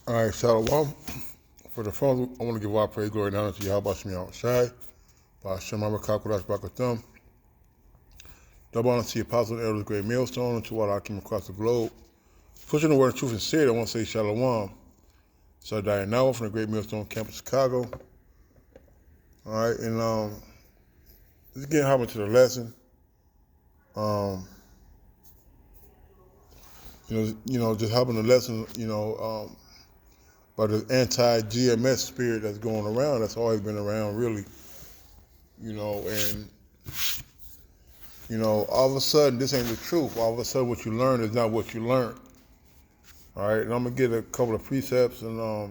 All right, Shalom. For the phone, I want to give all praise, glory, and honor to Yahweh Shemi Shai, by Shem Amakakodash Bakathum. Double honor to the Apostle and Elders, great millstone, and to all I came across the globe. Pushing the word of truth and spirit, I want to say Shalom. So Diane now from the Great Millstone Campus, Chicago. All right, and just getting hop into the lesson. Just hopping the lesson, by the anti-GMS spirit that's going around, that's always been around, really. All of a sudden, this ain't the truth. All of a sudden, what you learn is not what you learn. All right, and I'm going to get a couple of precepts, and Lord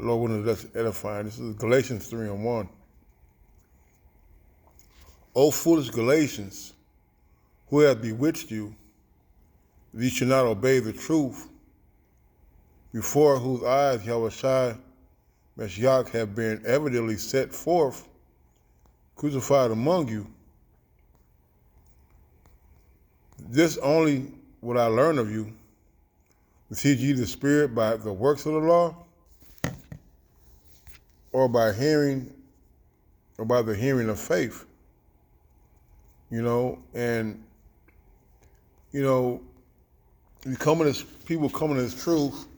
willing, that's edifying. This is Galatians 3:1. O foolish Galatians, who hath bewitched you, that ye should not obey the truth, before whose eyes Yahweh Mashiach have been evidently set forth, crucified among you. This only would I learn of you, receive ye the Spirit by the works of the law, or by the hearing of faith. People coming to this truth,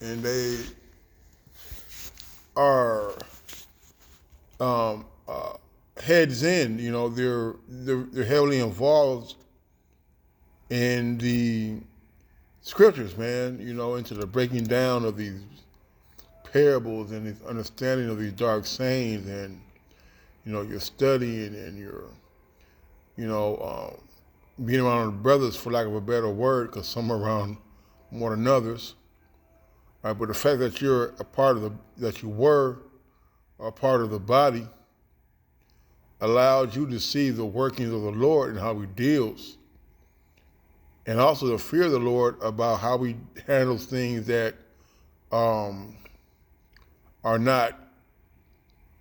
and they are heads in. They're heavily involved in the scriptures, man. Into the breaking down of these parables and this understanding of these dark sayings, and you're studying and you're being around the brothers, for lack of a better word, because some are around more than others. Right, but the fact that you're you were a part of the body allowed you to see the workings of the Lord and how He deals, and also the fear of the Lord about how He handles things that are not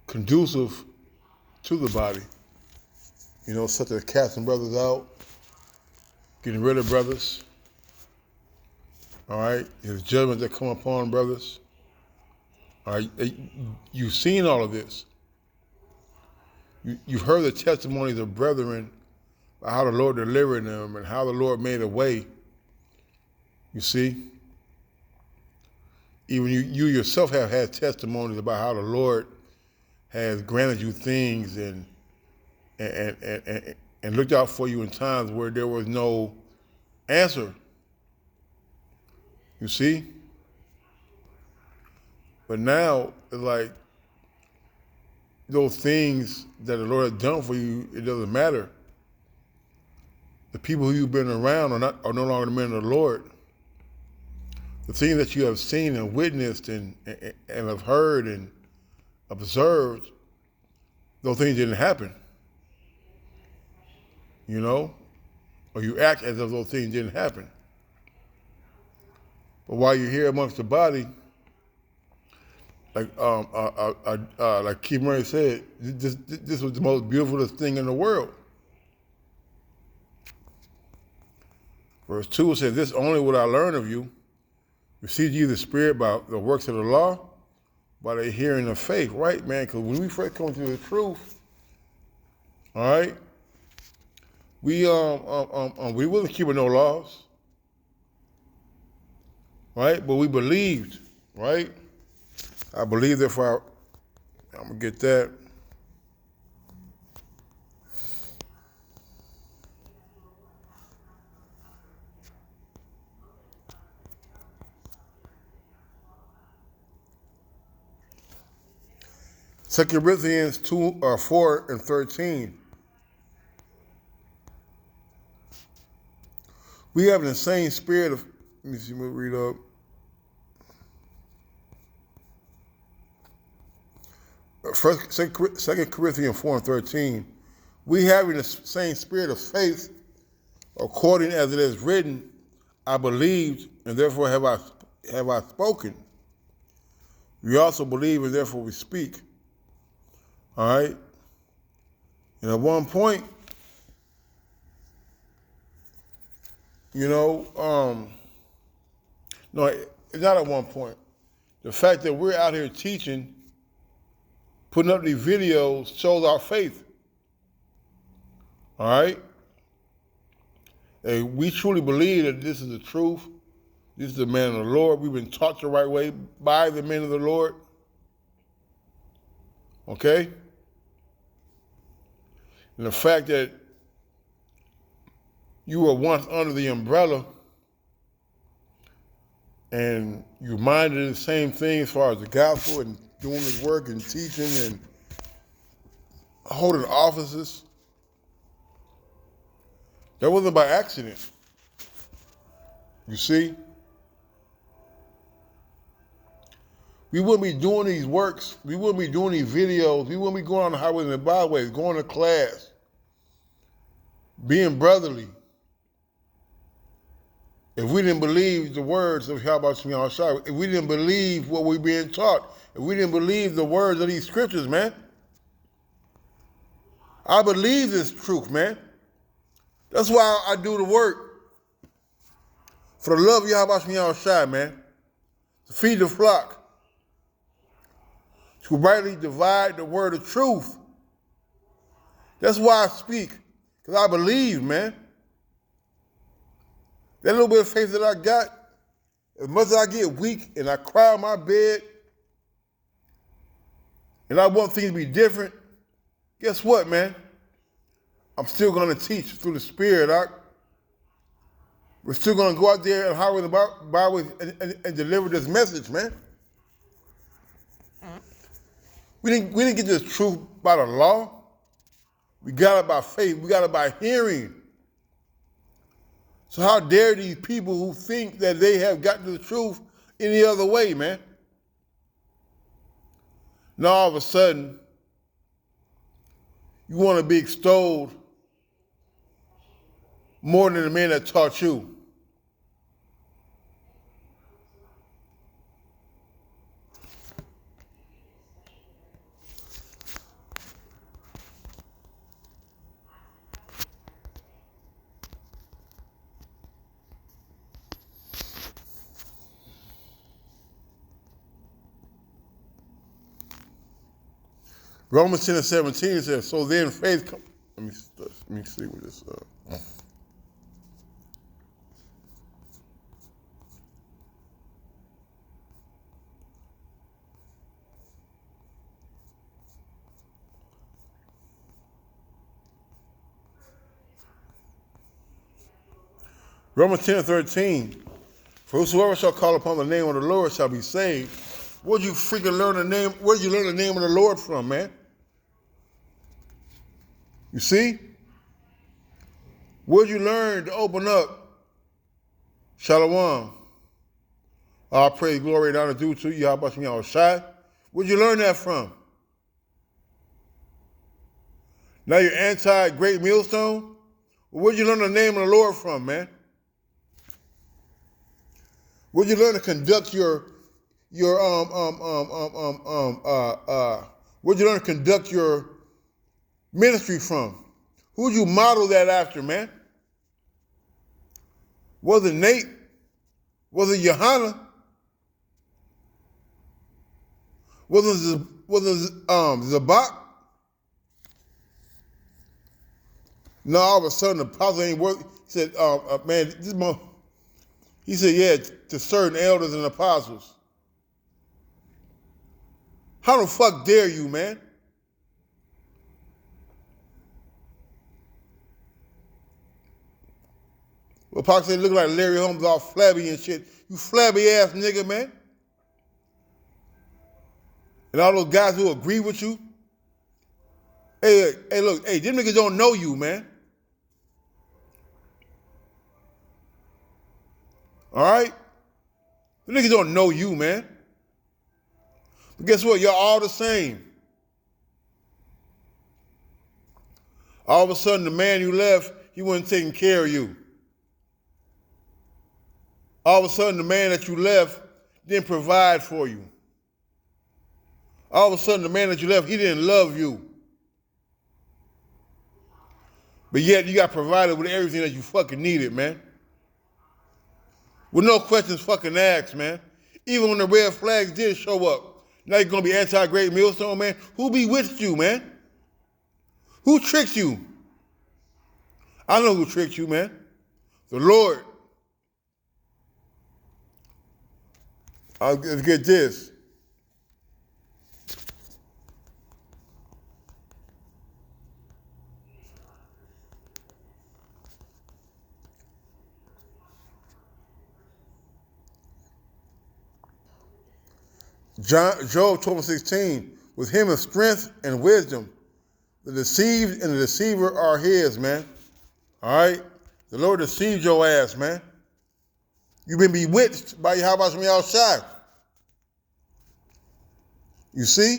conducive to the body. Such as casting brothers out, getting rid of brothers. All right, His judgment that come upon brothers. All right, you've seen all of this. You've heard the testimonies of brethren about how the Lord delivered them and how the Lord made a way. You see, even you yourself have had testimonies about how the Lord has granted you things and looked out for you in times where there was no answer. You see? But now, it's like those things that the Lord has done for you, it doesn't matter. The people who you've been around are no longer the men of the Lord. The things that you have seen and witnessed and have heard and observed, those things didn't happen. Or you act as if those things didn't happen. But while you're here amongst the body, like Keith Murray said, this was the most beautiful thing in the world. Verse 2 says, this only would I learn of you, receive ye the Spirit by the works of the law, by the hearing of faith. Right, man? Because when we first come to the truth, all right, we wasn't keeping no laws, right? But we believed, right? I believe, therefore I'm gonna get that. Second Corinthians 4:13. We have the same spirit of. Let me see. We'll read up. Second Corinthians 4:13. We having the same spirit of faith, according as it is written, I believed, and therefore have I spoken. We also believe, and therefore we speak. All right. And at one point, No, it's not at one point. The fact that we're out here teaching, putting up these videos, shows our faith. All right? And we truly believe that this is the truth. This is the man of the Lord. We've been taught the right way by the men of the Lord. Okay? And the fact that you were once under the umbrella and you minded the same thing as far as the gospel and doing his work and teaching and holding offices, that wasn't by accident. You see? We wouldn't be doing these works. We wouldn't be doing these videos. We wouldn't be going on the highways and the byways, going to class, being brotherly, if we didn't believe the words of Yahweh Shemiah Shai, if we didn't believe what we're being taught, if we didn't believe the words of these scriptures, man. I believe this truth, man. That's why I do the work. For the love of Yahweh Shemiah Shai, man. To feed the flock. To rightly divide the word of truth. That's why I speak. Because I believe, man. That little bit of faith that I got, as much as I get weak and I cry on my bed and I want things to be different, guess what, man? I'm still going to teach through the Spirit. We're still going to go out there and highway the byway and deliver this message, man. We didn't get this truth by the law. We got it by faith. We got it by hearing. So how dare these people who think that they have gotten to the truth any other way, man? Now all of a sudden, you want to be extolled more than the man that taught you. Romans 10:17 says, so then faith comes. Let me see what this Romans 10:13. For whosoever shall call upon the name of the Lord shall be saved. Where'd you freaking learn the name? Where'd you learn the name of the Lord from, man? You see? Where'd you learn to open up? Shalom. All praise, glory, and honor due to you, Yahweh Shemiah Shai. Where'd you learn that from? Now you're anti-Great Millstone? Well, where'd you learn the name of the Lord from, man? Where'd you learn to conduct where'd you learn to conduct your ministry from? Who'd you model that after, man? Was it Nate? Was it Johanna? Was it Zabak? No, all of a sudden the apostle ain't worth. He said, man, he said, yeah, to certain elders and apostles. How the fuck dare you, man? Well, Pac said, look like Larry Holmes all flabby and shit. You flabby ass nigga, man. And all those guys who agree with you. Hey, look, them niggas don't know you, man. All right? The niggas don't know you, man. But guess what? You're all the same. All of a sudden, the man you left, he wasn't taking care of you. All of a sudden, the man that you left didn't provide for you. All of a sudden, the man that you left, he didn't love you. But yet, you got provided with everything that you fucking needed, man. With no questions fucking asked, man. Even when the red flags did show up. Now you're going to be anti-great millstone, man? Who bewitched you, man? Who tricked you? I know who tricked you, man. The Lord. Let's get this. Job 12:16, with him is strength and wisdom. The deceived and the deceiver are his, man. All right? The Lord deceived your ass, man. You've been bewitched by Yahweh Shem Yahushai. You see?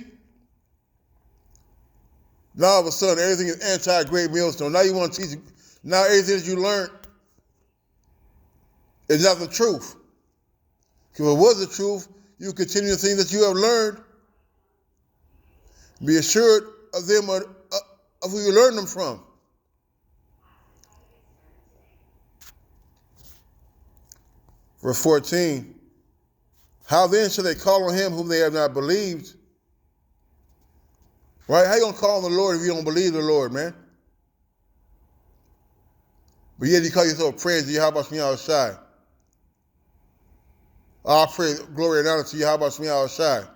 Now all of a sudden, everything is anti-great millstone. Now you want to teach, now everything that you learned is not the truth. If it was the truth, you continue the things that you have learned. Be assured of them, of who you learned them from. Verse 14, how then shall they call on him whom they have not believed? Right? How you going to call on the Lord if you don't believe the Lord, man? But yet you call yourself praise to Yahweh Shem Yahushai. All praise, glory, and honor to Yahweh Shem Yahushai.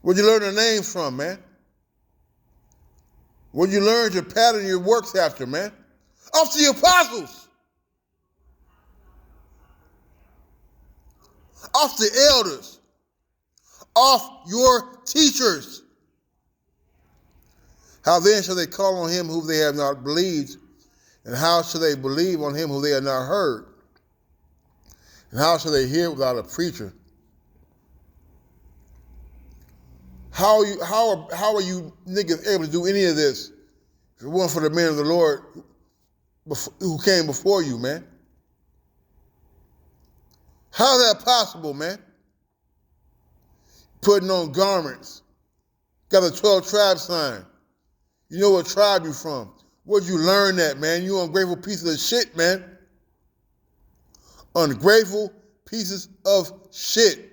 Where'd you learn the names from, man? Where'd you learn to pattern your works after, man? Off the apostles. Off the elders. Off your teachers. How then shall they call on him whom they have not believed? And how shall they believe on him whom they have not heard? And how shall they hear without a preacher? How are you niggas able to do any of this if it wasn't for the men of the Lord who came before you, man? How is that possible, man? Putting on garments. Got a 12 tribe sign. You know what tribe you from. Where'd you learn that, man? You ungrateful pieces of shit, man. Ungrateful pieces of shit.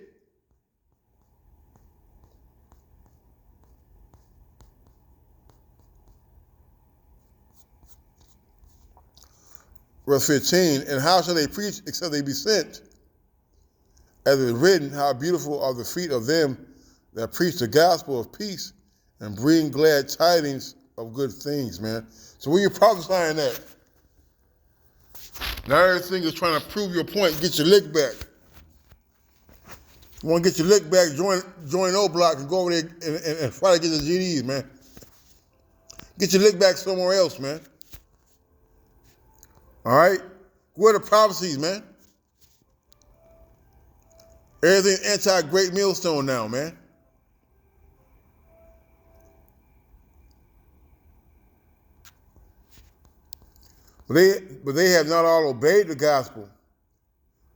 Verse 15, and how shall they preach except they be sent? As it is written, how beautiful are the feet of them that preach the gospel of peace and bring glad tidings of good things, man. So where you prophesying at? Now everything is trying to prove your point, get your lick back. You want to get your lick back, join O-Block and go over there and try to get the GDs, man. Get your lick back somewhere else, man. All right? Where are the prophecies, man? Everything anti-great millstone now, man. But they have not all obeyed the gospel.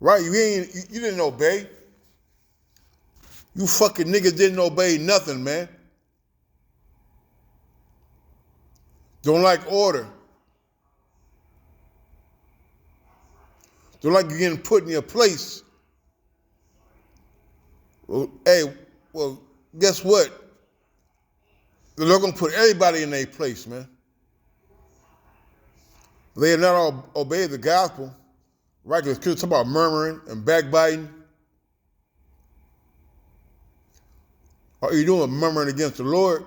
Right? You didn't obey. You fucking niggas didn't obey nothing, man. Don't like order. Don't like you getting put in your place. Well, guess what? They're not going to put everybody in their place, man. They have not all obeyed the gospel. Right? Because it's about murmuring and backbiting. Are you doing murmuring against the Lord?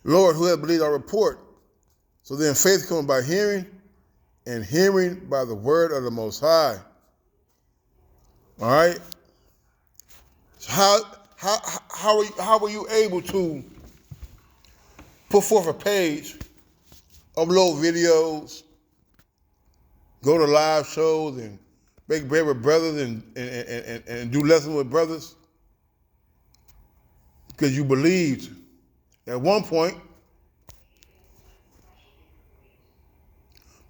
Lord, who has believed our report? So then faith comes by hearing, and hearing by the word of the Most High. All right? So how are you able to put forth a page, upload videos, go to live shows, and make bread with brothers and do lessons with brothers? Because you believed at one point.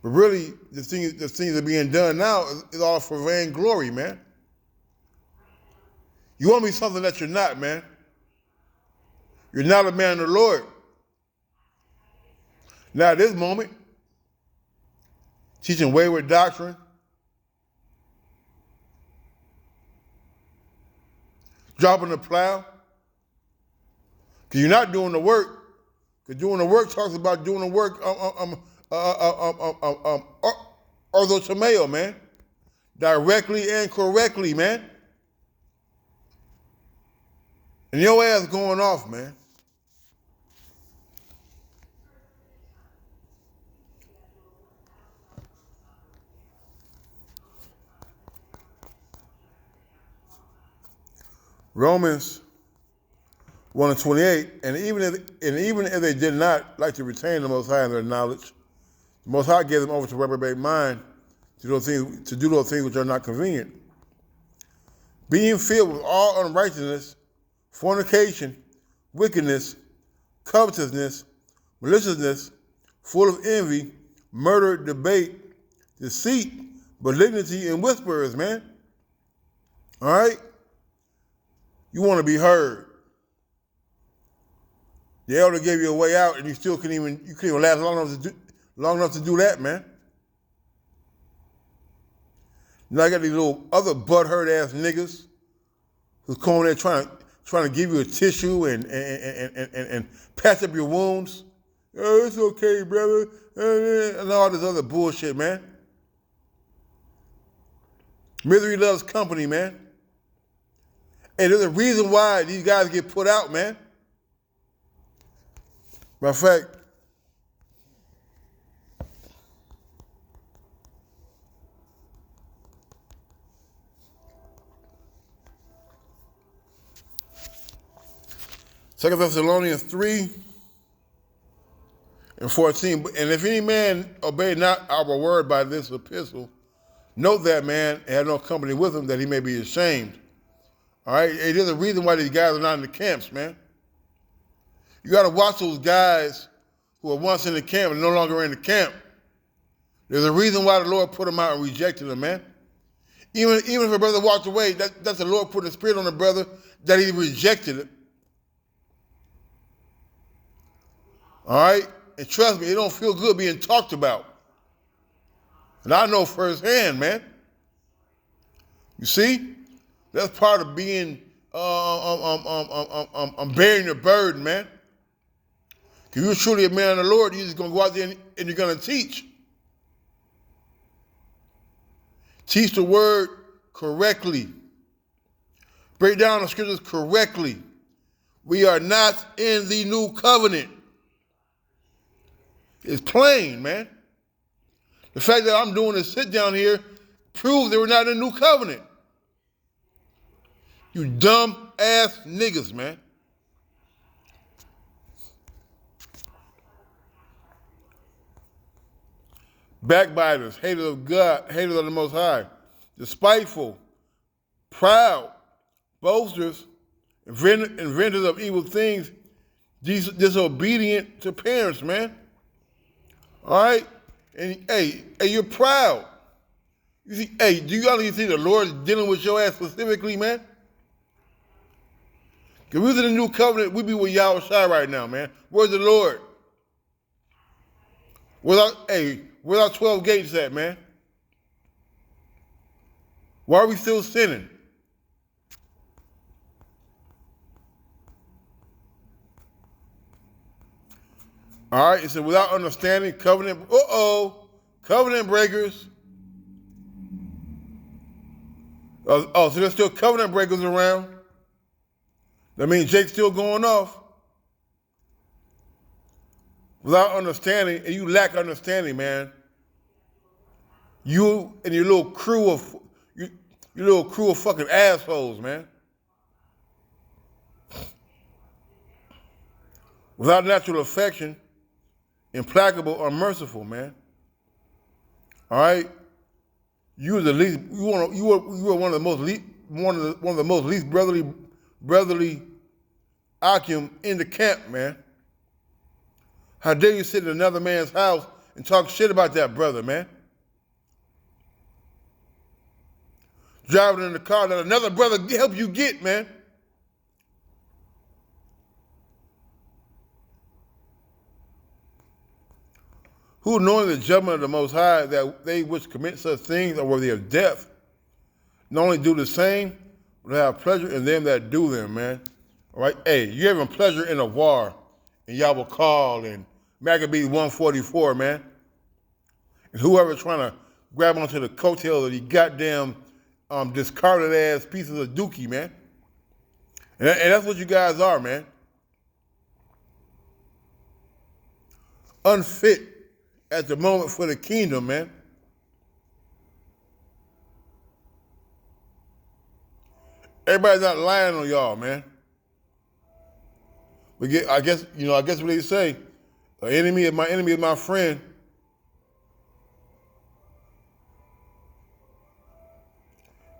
But really, the things that are being done now is all for vainglory, man. You want to be something that you're not, man. You're not a man of the Lord. Now, at this moment, teaching wayward doctrine, dropping the plow, because you're not doing the work. Because doing the work talks about doing the work orthotomeo, man. Directly and correctly, man. And your ass going off, man. Romans 1:28, and even if they did not like to retain the Most High in their knowledge, the Most High gave them over to reprobate mind to do those things which are not convenient, being filled with all unrighteousness, fornication, wickedness, covetousness, maliciousness, full of envy, murder, debate, deceit, malignity, and whisperers, man. All right? You want to be heard. The elder gave you a way out, and you couldn't even last long enough to do that, man. Now I got these little other butthurt ass niggas who's coming there trying to give you a tissue and patch up your wounds. Oh, it's okay, brother, and all this other bullshit, man. Misery loves company, man. And there's a reason why these guys get put out, man. Matter of fact, Second Thessalonians 3:14. And if any man obey not our word by this epistle, note that man had no company with him, that he may be ashamed. All right? And there's a reason why these guys are not in the camps, man. You got to watch those guys who were once in the camp and no longer in the camp. There's a reason why the Lord put them out and rejected them, man. Even if a brother walked away, that's the Lord put the spirit on the brother that he rejected it. All right? And trust me, it don't feel good being talked about. And I know firsthand, man. You see? That's part of being, bearing the burden, man. If you're truly a man of the Lord, you're just going to go out there and you're going to teach. Teach the word correctly. Break down the scriptures correctly. We are not in the new covenant. It's plain, man. The fact that I'm doing this sit down here proves that we're not in the new covenant. You dumb ass niggas, man. Backbiters, haters of God, haters of the Most High, despiteful, proud, boasters, inventors of evil things, disobedient to parents, man. All right? And hey, you're proud. You see, hey, do you honestly think the Lord is dealing with your ass specifically, man? Because we're in the new covenant, we be with Yahweh Shai right now, man. Where's the Lord? Where's our 12 gates at, man? Why are we still sinning? All right, it said without understanding, covenant breakers. So there's still covenant breakers around. That means Jake's still going off. Without understanding, and you lack understanding, man. You and your little crew of fucking assholes, man. Without natural affection, implacable, unmerciful, man. All right, you were the least. You were one of the most least brotherly Akim in the camp, man. How dare you sit in another man's house and talk shit about that brother, man? Driving in the car that another brother helped you get, man. who knowing the judgment of the Most High, that they which commit such things are worthy of death, not only do the same, but have pleasure in them that do them, man. All right? Hey, you having pleasure in a war, and y'all will call, and Maccabees 144, man. And whoever trying to grab onto the coattails of these goddamn discarded ass pieces of dookie, man. And that's what you guys are, man. Unfit at the moment for the kingdom, man. Everybody's not lying on y'all, man. I guess what they say, an enemy of my enemy is my friend.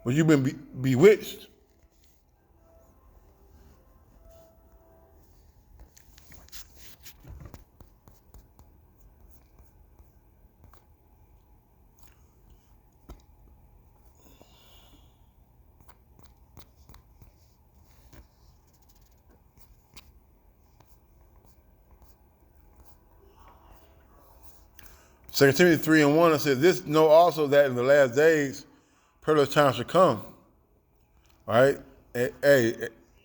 But you've been bewitched. Second Timothy 3:1, it says, this know also that in the last days, perilous times shall come. All right? And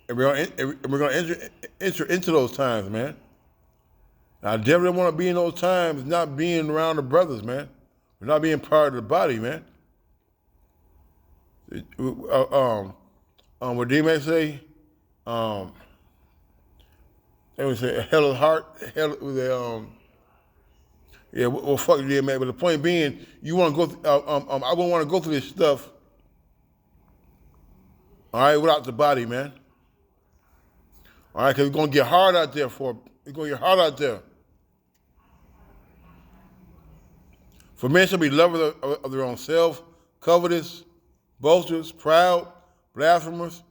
we're going to enter into those times, man. Now, I definitely want to be in those times, not being around the brothers, man. We're not being part of the body, man. What D-Mac say? They would say, hell of heart, hell with a, yeah, well, fuck you, man. But the point being, you want to go. I wouldn't want to go through this stuff. All right, without the body, man. All right, because it's gonna get hard out there. It's gonna get hard out there. For men shall be lovers of their own self, covetous, boasters, proud, blasphemers,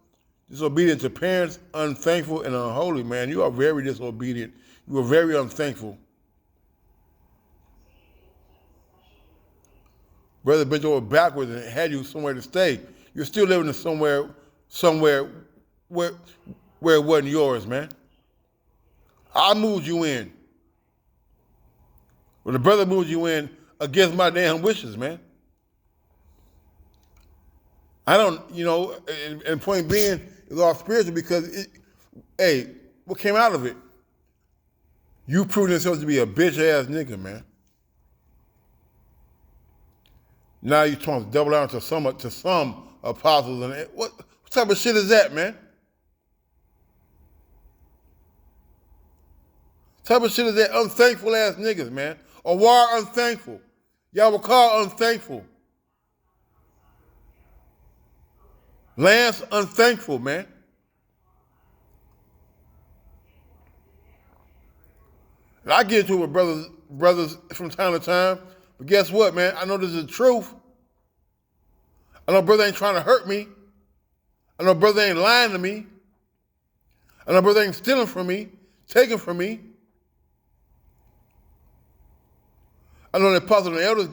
disobedient to parents, unthankful, and unholy. Man, you are very disobedient. You are very unthankful. Brother bent over backwards and had you somewhere to stay. You're still living in somewhere where it wasn't yours, man. I moved you in. Well, the brother moved you in against my damn wishes, man. I don't, and point being, it's all spiritual because, what came out of it? You proved yourself to be a bitch-ass nigga, man. Now you're trying to double down to some apostles. And what type of shit is that, man? What type of shit is that? Unthankful ass niggas, man. Or why unthankful? Y'all will call unthankful. Lance, unthankful, man. And I get into it with brothers from time to time. But guess what, man? I know this is the truth. I know brother ain't trying to hurt me. I know brother ain't lying to me. I know brother ain't stealing from me, taking from me. I know the apostles and the elders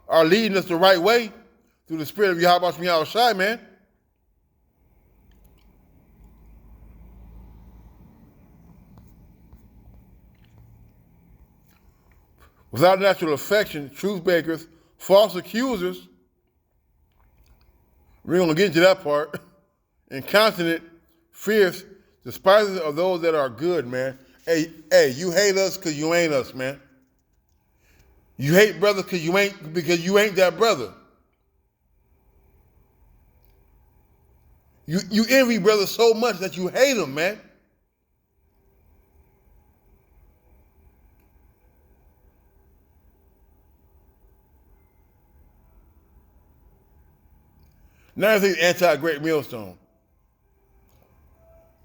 are leading us the right way through the spirit of Yahweh Shemi Shai, man. Without natural affection, truth breakers, false accusers, we're going to get into that part, incontinent, fierce, despisers of those that are good, man. Hey, you hate us because you ain't us, man. You hate brothers because you ain't that brother. You envy brothers so much that you hate them, man. Now everything's anti-great millstone.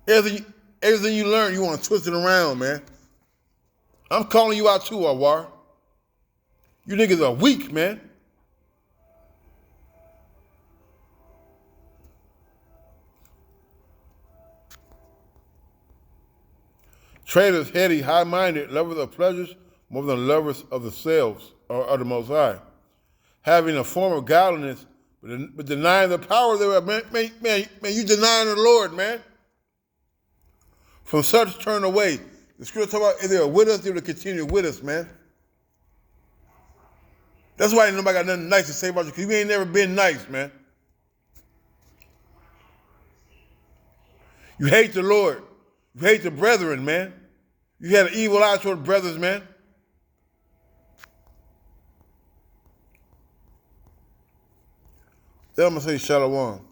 Everything you learn, you want to twist it around, man. I'm calling you out too, Awar. You niggas are weak, man. Traitors, heady, high-minded, lovers of pleasures more than lovers of themselves or of the Most High. Having a form of godliness, but denying the power thereof. Man, you denying the Lord, man. From such turn away. The scripture talk about if they are with us, they will continue with us, man. That's why ain't nobody got nothing nice to say about you, because you ain't never been nice, man. You hate the Lord. You hate the brethren, man. You had an evil eye toward the brothers, man. Then I'm going to say shalom.